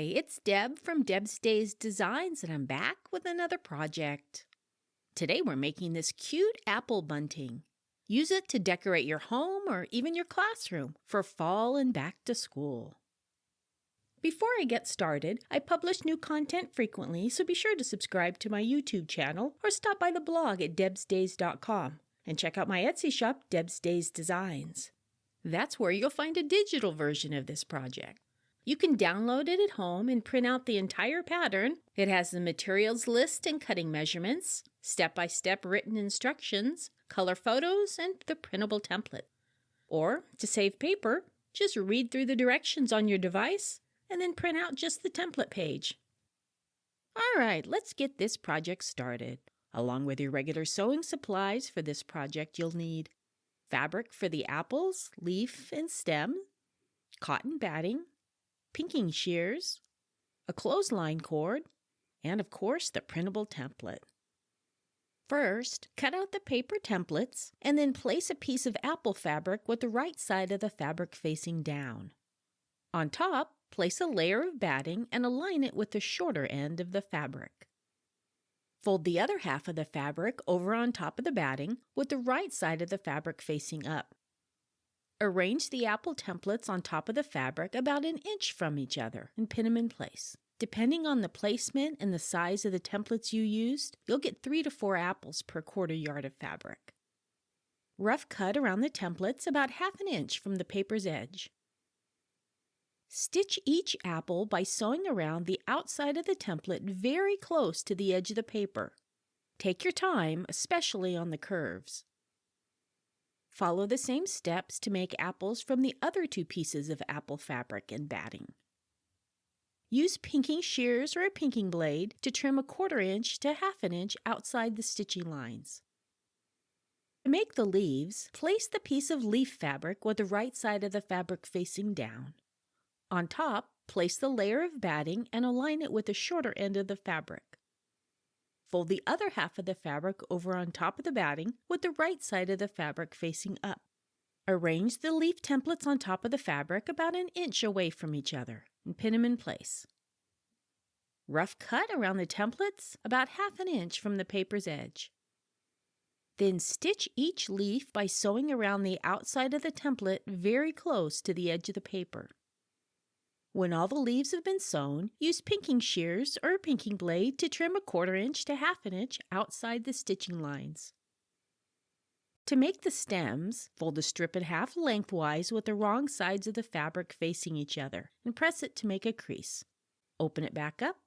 Hi, it's Deb from Deb's Days Designs, and I'm back with another project. Today we're making this cute apple bunting. Use it to decorate your home or even your classroom for fall and back to school. Before I get started, I publish new content frequently, so be sure to subscribe to my YouTube channel or stop by the blog at debsdays.com and check out my Etsy shop, Deb's Days Designs. That's where you'll find a digital version of this project. You can download it at home and print out the entire pattern. It has the materials list and cutting measurements, step-by-step written instructions, color photos, and the printable template. Or, to save paper, just read through the directions on your device and then print out just the template page. All right, let's get this project started. Along with your regular sewing supplies for this project, you'll need fabric for the apples, leaf, and stem, cotton batting, pinking shears, a clothesline cord, and of course the printable template. First, cut out the paper templates and then place a piece of apple fabric with the right side of the fabric facing down. On top, place a layer of batting and align it with the shorter end of the fabric. Fold the other half of the fabric over on top of the batting with the right side of the fabric facing up. Arrange the apple templates on top of the fabric about an inch from each other and pin them in place. Depending on the placement and the size of the templates you used, you'll get 3 to 4 apples per quarter yard of fabric. Rough cut around the templates about ½ inch from the paper's edge. Stitch each apple by sewing around the outside of the template very close to the edge of the paper. Take your time, especially on the curves. Follow the same steps to make apples from the other 2 pieces of apple fabric and batting. Use pinking shears or a pinking blade to trim a 1/4 inch to ½ inch outside the stitching lines. To make the leaves, place the piece of leaf fabric with the right side of the fabric facing down. On top, place the layer of batting and align it with the shorter end of the fabric. Fold the other half of the fabric over on top of the batting with the right side of the fabric facing up. Arrange the leaf templates on top of the fabric about an inch away from each other and pin them in place. Rough cut around the templates about ½ inch from the paper's edge. Then stitch each leaf by sewing around the outside of the template very close to the edge of the paper. When all the leaves have been sewn, use pinking shears or a pinking blade to trim a 1/4 inch to ½ inch outside the stitching lines. To make the stems, fold the strip in half lengthwise with the wrong sides of the fabric facing each other and press it to make a crease. Open it back up.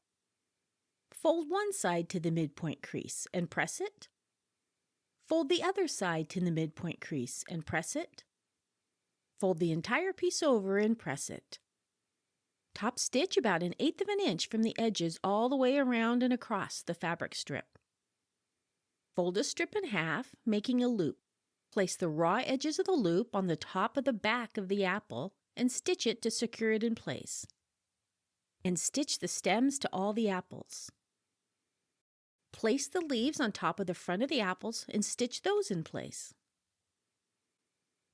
Fold one side to the midpoint crease and press it. Fold the other side to the midpoint crease and press it. Fold the entire piece over and press it. Top stitch about 1/8 inch from the edges all the way around and across the fabric strip. Fold a strip in half, making a loop. Place the raw edges of the loop on the top of the back of the apple and stitch it to secure it in place. And stitch the stems to all the apples. Place the leaves on top of the front of the apples and stitch those in place.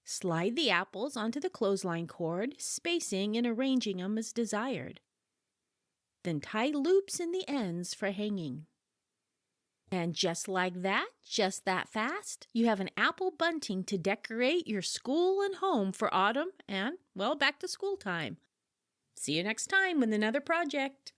Slide the apples onto the clothesline cord, spacing and arranging them as desired. Then tie loops in the ends for hanging. And just like that, just that fast, you have an apple bunting to decorate your school and home for autumn and, well, back to school time. See you next time with another project.